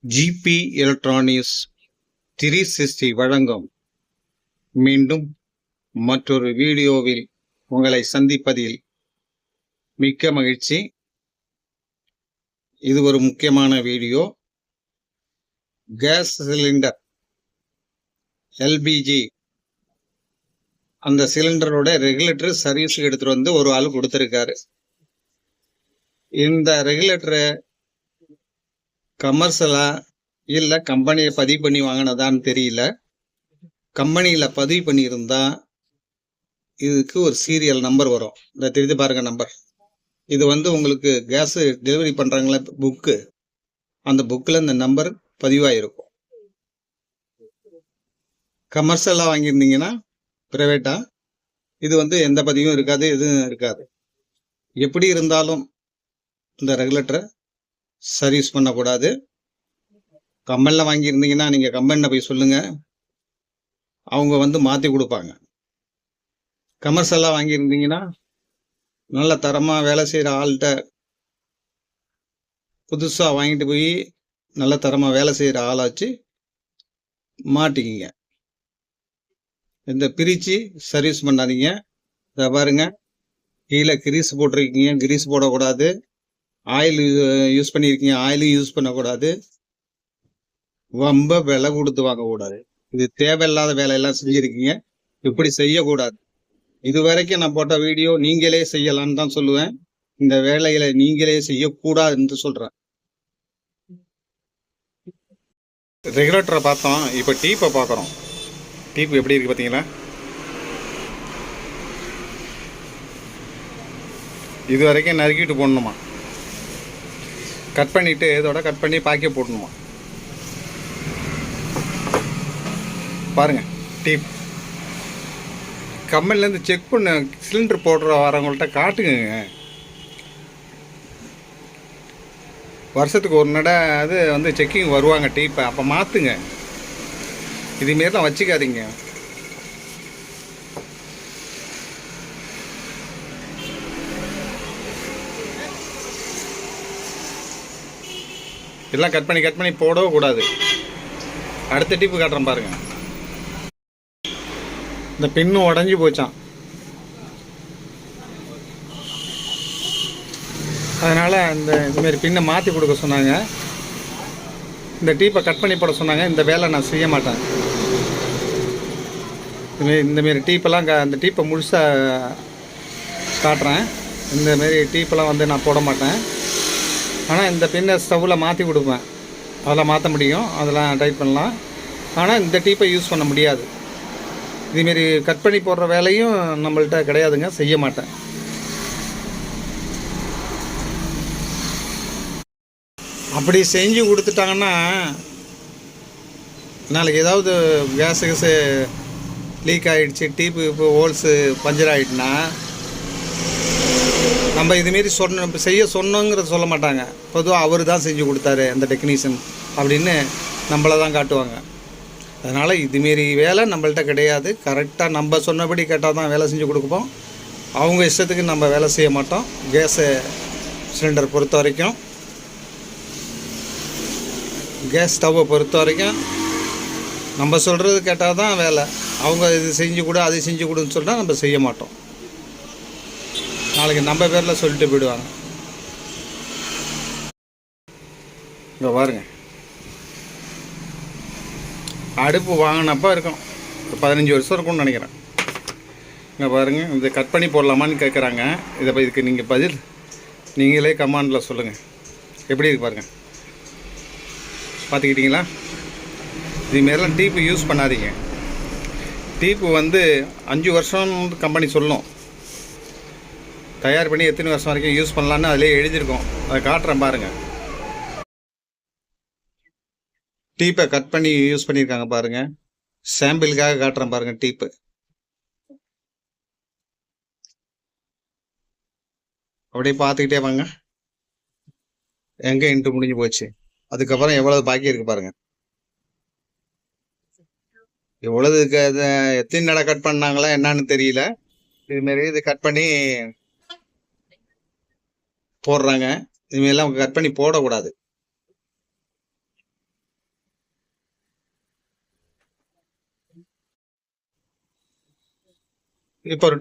GB electronics 360 வழங்கும் மீண்டும் மற்றொரு வீடியோவில் உங்களை சந்திப்பதில் மிக்க மகிழ்ச்சி. இது ஒரு முக்கியமான வீடியோ. கேஸ் சிலிண்டர் எல்பிஜி அந்த சிலிண்டரோட ரெகுலேட்டர் சர்வீஸுக்கு எடுத்துட்டு வந்து ஒரு ஆள் கொடுத்துருக்காரு. இந்த ரெகுலேட்டரை கமர்ஷியலா இல்லை கம்பெனியை பதிவு பண்ணி வாங்கினதான்னு தெரியல. கம்பெனியில் பதிவு பண்ணியிருந்தா இதுக்கு ஒரு சீரியல் நம்பர் வரும். இந்த தெரிஞ்சு பாருங்க நம்பர். இது உங்களுக்கு கேஸ் டெலிவரி பண்ணுறாங்களே புக்கு, அந்த புக்கில் இந்த நம்பர் பதிவாயிருக்கும். கமர்ஷியலாக வாங்கியிருந்தீங்கன்னா ப்ரைவேட்டா இது எந்த பதிவும் இருக்காது, எதுவும் இருக்காது. எப்படி இருந்தாலும் இந்த ரெகுலேட்டரை சர்வீஸ் பண்ணக்கூடாது. கம்பெனியில் வாங்கியிருந்தீங்கன்னா நீங்கள் கம்பெனியில் போய் சொல்லுங்கள், அவங்க மாற்றி கொடுப்பாங்க. கமர்ஷியலாக வாங்கியிருந்தீங்கன்னா நல்ல தரமாக வேலை செய்கிற ஆள்கிட்ட புதுசாக வாங்கிட்டு போய் நல்ல தரமாக வேலை செய்கிற ஆளை வச்சு மாட்டிக்கிங்க. இந்த பிரித்து சர்வீஸ் பண்ணாதீங்க. இதை பாருங்க, கீழே கிரீஸ் போட்டிருக்கீங்க, கிரீஸ் போடக்கூடாது. ஆயில் யூஸ் பண்ணியிருக்கீங்க, ஆயிலும் யூஸ் பண்ணக்கூடாது. ரொம்ப விலை கொடுத்து வாங்கக்கூடாது. இது தேவையில்லாத வேலையெல்லாம் செஞ்சுருக்கீங்க, இப்படி செய்யக்கூடாது. இது வரைக்கும் நான் போட்ட வீடியோ நீங்களே செய்யலான்னு தான் சொல்லுவேன். இந்த வேலைகளை நீங்களே செய்யக்கூடாதுன்னு சொல்கிறேன். ரெகுலேட்டரை பார்த்தோம், இப்போ டீப்பை பார்க்குறோம். டீப் எப்படி இருக்குது பார்த்தீங்களா? இது வரைக்கும் நறுக்கிட்டு போடணுமா, கட் பண்ணிவிட்டு இதோட கட் பண்ணி பாக்கெட் போடணுமா. பாருங்கள், டீப் கம்பெனிலேருந்து செக் பண்ண சிலிண்டர் போடுற வரவங்கள்ட்ட காட்டுங்க. வருஷத்துக்கு ஒரு நட அது செக்கிங் வருவாங்க டீப்பை, அப்போ மாற்றுங்க. இதுமாரிலாம் வச்சுக்காதீங்க. எல்லாம் கட் பண்ணி போடவே கூடாது. அடுத்த டிப்பு காட்டுறேன் பாருங்க. இந்த பின்னும் உடஞ்சி போச்சான், அதனால் இதுமாரி பின்னை மாற்றி கொடுக்க சொன்னாங்க. இந்த டீப்பை கட் பண்ணி போட சொன்னாங்க. இந்த வேலை நான் செய்ய மாட்டேன். இந்தமாரி டீப்பெல்லாம் அந்த டீப்பை முழுசாக காட்டுறேன். இந்தமாரி டீப்பெல்லாம் நான் போட மாட்டேன். ஆனால் இந்த பின்னை ஸ்டவ்வில் மாற்றி கொடுப்பேன். அதெல்லாம் மாற்ற முடியும், அதெல்லாம் டைட் பண்ணலாம். ஆனால் இந்த டீப்பை யூஸ் பண்ண முடியாது. இதுமாரி கட் பண்ணி போடுற வேலையும் நம்மள்கிட்ட கிடையாதுங்க, செய்ய மாட்டேன். அப்படி செஞ்சு கொடுத்துட்டாங்கன்னா நாளைக்கு ஏதாவது கேஸு லீக் ஆகிடுச்சு, டீப்பு இப்போ ஹோல்ஸு பஞ்சர் ஆகிட்டுனா நம்ம இதுமாரி செய்ய சொன்னோங்கிறத சொல்ல மாட்டாங்க. பொதுவாக அவர் தான் செஞ்சு கொடுத்தாரு அந்த டெக்னீஷியன் அப்படின்னு நம்மளை தான் காட்டுவாங்க. அதனால் இதுமாரி வேலை நம்மள்கிட்ட கிடையாது. கரெக்டாக நம்ம சொன்னபடி கேட்டால் தான் வேலை செஞ்சு கொடுப்போம். அவங்க இஷ்டத்துக்கு நம்ம வேலை செய்ய மாட்டோம். கேஸு சிலிண்டர் பொறுத்த வரைக்கும், கேஸ் ஸ்டவ்வை பொறுத்த வரைக்கும் நம்ம சொல்கிறது கேட்டால் தான் வேலை. அவங்க இது செஞ்சு கொடு, அது செஞ்சு கொடுன்னு சொன்னால் நம்ம செய்ய மாட்டோம். நாளைக்கு நம்ம பேரில் சொல்லிட்டு போயிடுவாங்க. இங்கே பாருங்க, அடுப்பு வாங்கினப்போ இருக்கும், ஒரு 15 வருஷம் இருக்கும்னு நினைக்கிறேன். இங்கே பாருங்கள், இது கட் பண்ணி போடலாமான்னு கேட்குறாங்க. இதுக்கு நீங்கள் பதில் நீங்களே கமெண்டில் சொல்லுங்கள். எப்படி இருக்கு பாருங்கள், பார்த்துக்கிட்டிங்களா? இதுமாரிலாம் டீப்பு யூஸ் பண்ணாதீங்க. டீப்பு 5 வருஷம் கம்பெனி சொல்லும். தயார் பண்ணி எத்தனை வருஷம் வரைக்கும் யூஸ் பண்ணலான்னு அதிலே எழுதியிருக்கோம். அதை காட்டுறேன் பாருங்கள். டீப்பை கட் பண்ணி யூஸ் பண்ணியிருக்காங்க பாருங்கள். சாம்பிளுக்காக காட்டுறேன் பாருங்கள். டீப்பு அப்படியே பார்த்துக்கிட்டே வாங்க. எங்கே இன்ட்டு முடிஞ்சு போச்சு, அதுக்கப்புறம் எவ்வளவு பாக்கி இருக்குது பாருங்கள். எவ்வளவு எத்தனை நடை கட் பண்ணாங்களா என்னன்னு தெரியல. இதுமாரி இது கட் பண்ணி போடுறாங்க. இதுமாரிலாம் கட் பண்ணி போடக்கூடாது. இப்போ ஒரு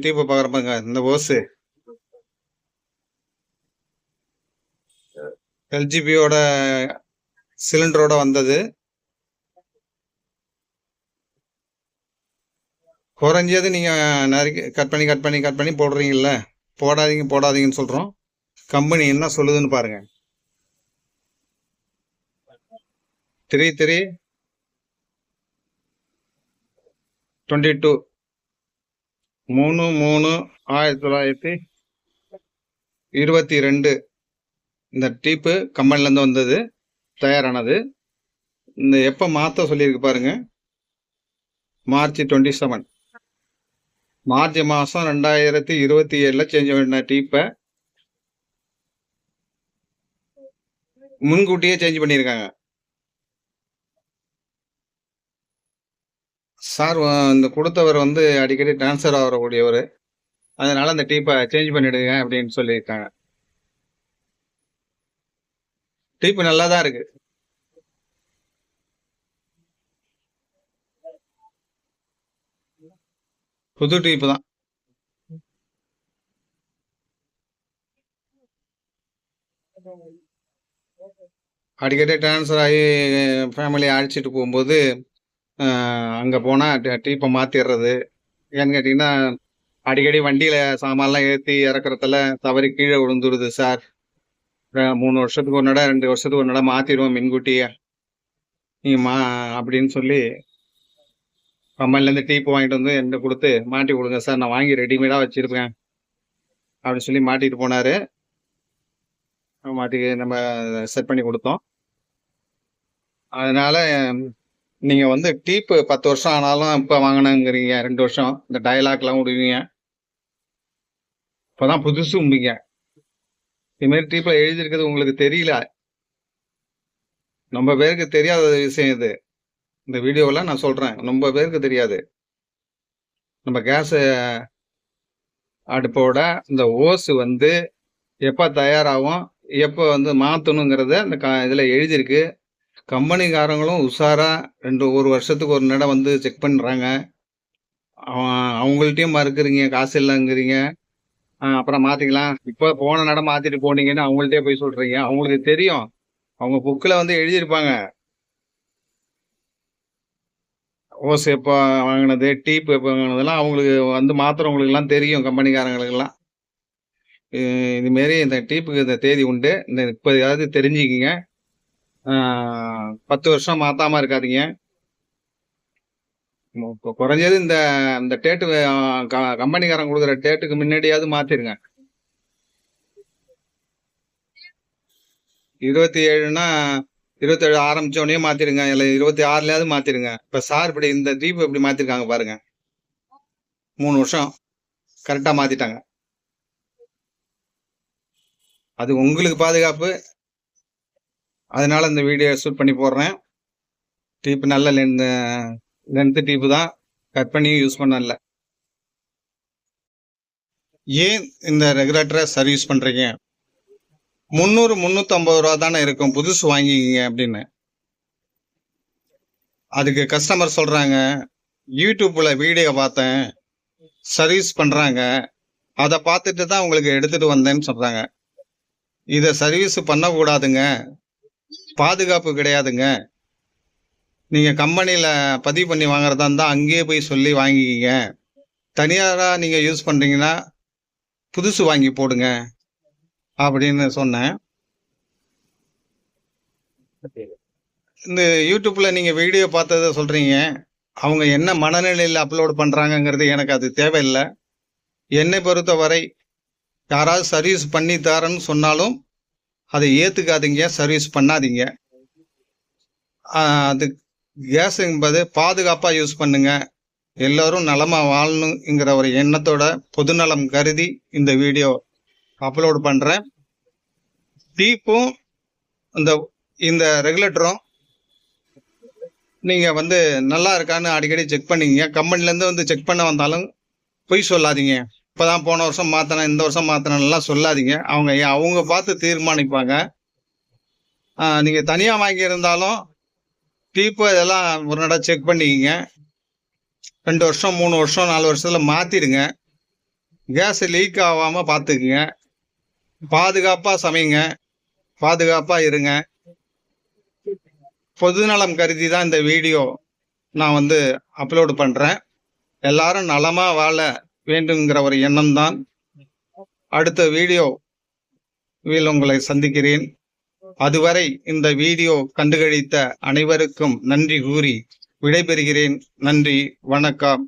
டீப்பை பார்க்குறப்பாங்க, இந்த ஓஸு எல்ஜிபியோட சிலிண்டரோட வந்தது. குறைஞ்சது நீங்கள் நிறைய கட் பண்ணி போடுறீங்கல்ல, போடாதீங்கன்னு சொல்கிறோம். கம்பெனி என்ன சொல்லுதுன்னு பாருங்க. 3322 3/3/1922 இந்த டீப்பு கம்பெனிலேருந்து வந்தது, தயாரானது. இந்த எப்போ மாற்ற சொல்லியிருக்கு பாருங்க, March 27, மார்ச் மாதம் 2027 சேஞ்ச் பண்ண டீப்பை முன்கூட்டியே சேஞ்ச் பண்ணியிருக்காங்க. சார் இந்த கொடுத்தவர் வந்து அடிக்கடி டிரான்ஸ்ஃபர் ஆகக்கூடியவர், அதனால அந்த டீப்பை சேஞ்ச் பண்ணிடுங்க அப்படின்னு சொல்லியிருக்காங்க. டீப்பு நல்லா தான் இருக்கு. புது டீப்பு தான். அடிக்கடி டிரான்ஸ்ஃபர் ஆகி ஃபேமிலி அழைச்சிட்டு போகும்போது அங்கே போனால் டீப்பை மாற்றிடுறது. ஏன்னு கேட்டிங்கன்னா, அடிக்கடி வண்டியில் சாமான்லாம் ஏற்றி இறக்குறதுல தவறி கீழே விழுந்துடுது சார். 3 வருஷத்துக்கு ஒரு நட 2 வருஷத்துக்கு ஒரு நட மாற்றிடுவோம் முன்கூட்டியே நீங்கள் அப்படின்னு சொல்லி கம்பெனிலேருந்து டீப்பு வாங்கிட்டு வந்து என்கிட்ட கொடுத்து மாட்டி கொடுங்க சார், நான் வாங்கி ரெடிமேடாக வச்சுருப்பேன் அப்படின்னு சொல்லி மாட்டிட்டு போனார். மாட்டி நம்ம செட் பண்ணி கொடுத்தோம். அதனால் நீங்கள் வந்து டீப்பு 10 வருஷம் ஆனாலும் இப்போ வாங்கினேங்கிறீங்க, 2 வருஷம் இந்த டயலாக்லாம் விடுவீங்க, இப்போ தான் புதுசும்பிங்க. இதுமாரி டீப்பில் எழுதியிருக்கிறது உங்களுக்கு தெரியல, ரொம்ப பேருக்கு தெரியாத விஷயம் இது. இந்த வீடியோவில் நான் சொல்கிறேன், ரொம்ப பேருக்கு தெரியாது. நம்ம கேஸ் அடுப்போட இந்த ஓஸு வந்து எப்போ தயாராகும், எப்போ வந்து மாற்றணுங்கிறத இந்த இதில் எழுதியிருக்கு. கம்பெனிக்காரங்களும் உஷாராக ஒரு வருஷத்துக்கு ஒரு நட வந்து செக் பண்ணுறாங்க. அவங்கள்ட்டையும் மறுக்கிறீங்க, காசு இல்லைங்கிறீங்க, அப்புறம் மாற்றிக்கலாம், இப்போ போன நட மாற்றிட்டு போனீங்கன்னு அவங்கள்ட்டே போய் சொல்கிறீங்க. அவங்களுக்கு தெரியும், அவங்க புக்கில் வந்து எழுதியிருப்பாங்க ஓஸ் எப்போ வாங்கினது, டீப்பு எப்போ வாங்கினதெல்லாம் அவங்களுக்கு வந்து மாற்றுறவங்களுக்கெல்லாம் தெரியும், கம்பெனிக்காரங்களுக்கெல்லாம். இதுமாரி இந்த டீப்புக்கு இந்த தேதி உண்டு, இந்த இப்போயாவது தெரிஞ்சுக்கிங்க. 10 வருஷம் மாற்றாமல் இருக்காதீங்க. இப்போ குறைஞ்சது இந்த டேட்டு கம்பெனிக்காரன் கொடுக்குற டேட்டுக்கு முன்னாடியாவது மாற்றிருங்க. 27னா 27 ஆரம்பித்தோடனே மாற்றிடுங்க, இல்லை 26லையாவது மாற்றிடுங்க. இப்போ சார் இப்படி இந்த டீப்பு எப்படி மாற்றிருக்காங்க பாருங்க, 3 வருஷம் கரெக்டாக மாற்றிட்டாங்க. அது உங்களுக்கு பாதுகாப்பு, அதனால இந்த வீடியோ ஷூட் பண்ணி போடுறேன். டீப்பு நல்ல லென்த்து டீப்பு தான், கட் பண்ணி யூஸ் பண்ணல. ஏன் இந்த ரெகுலேட்டரை சர்வீஸ் பண்ணுறீங்க? 300-350 ரூபா தானே இருக்கும், புதுசு வாங்கிக்கிங்க அப்படின்னு. அதுக்கு கஸ்டமர் சொல்கிறாங்க, யூடியூப்பில் வீடியோ பார்த்தேன், சர்வீஸ் பண்ணுறாங்க, அதை பார்த்துட்டு தான் உங்களுக்கு எடுத்துகிட்டு வந்தேன்னு சொல்கிறாங்க. இதை சர்வீஸ் பண்ணக்கூடாதுங்க, பாதுகாப்பு கிடையாதுங்க. நீங்கள் கம்பெனியில் பதிவு பண்ணி வாங்குறதா இருந்தால் அங்கேயே போய் சொல்லி வாங்கிக்கிங்க. தனியாராக நீங்கள் யூஸ் பண்ணுறீங்கன்னா புதுசு வாங்கி போடுங்க அப்படின்னு சொன்னேன். இந்த யூடியூப்பில் நீங்கள் வீடியோ பார்த்ததை சொல்கிறீங்க, அவங்க என்ன மனநிலையில் அப்லோட் பண்ணுறாங்கங்கிறது எனக்கு அது தேவையில்லை. என்னை பொறுத்தவரை யாராவது சர்வீஸ் பண்ணி தரேன்னு சொன்னாலும் அதை ஏற்றுக்காதீங்க, சர்வீஸ் பண்ணாதீங்க. அது கேஸ் என்பது பாதுகாப்பாக யூஸ் பண்ணுங்க, எல்லோரும் நலமாக வாழணுங்கிற ஒரு எண்ணத்தோட பொதுநலம் கருதி இந்த வீடியோ அப்லோட் பண்ணுறேன். டீப்பும் இந்த ரெகுலேட்டரும் நீங்கள் வந்து நல்லா இருக்கான்னு அடிக்கடி செக் பண்ணிங்க. கம்பெனிலேருந்து வந்து செக் பண்ண வந்தாலும் பொய் சொல்லாதீங்க, இப்போ தான் போன வருஷம் மாற்றினேன், இந்த வருஷம் மாற்றினேன்லாம் சொல்லாதீங்க. அவங்க பார்த்து தீர்மானிப்பாங்க. நீங்கள் தனியாக வாங்கியிருந்தாலும் டீப்பு இதெல்லாம் ஒரு நட செக் பண்ணிக்கிங்க. 2 வருஷம் 3 வருஷம் 4 வருஷத்தில் மாற்றிடுங்க. கேஸ் லீக் ஆகாமல் பார்த்துக்குங்க. பாதுகாப்பாக சமைங்க, பாதுகாப்பாக இருங்க. பொதுநலம் கருதி தான் இந்த வீடியோ நான் அப்லோடு பண்ணுறேன். எல்லாரும் நலமாக வாழ வேண்டுங்கிற ஒரு எண்ணம் தான். அடுத்த வீடியோவில் உங்களை சந்திக்கிறேன். அதுவரை இந்த வீடியோ கண்டுகளித்த அனைவருக்கும் நன்றி கூறி விடைபெறுகிறேன். நன்றி, வணக்கம்.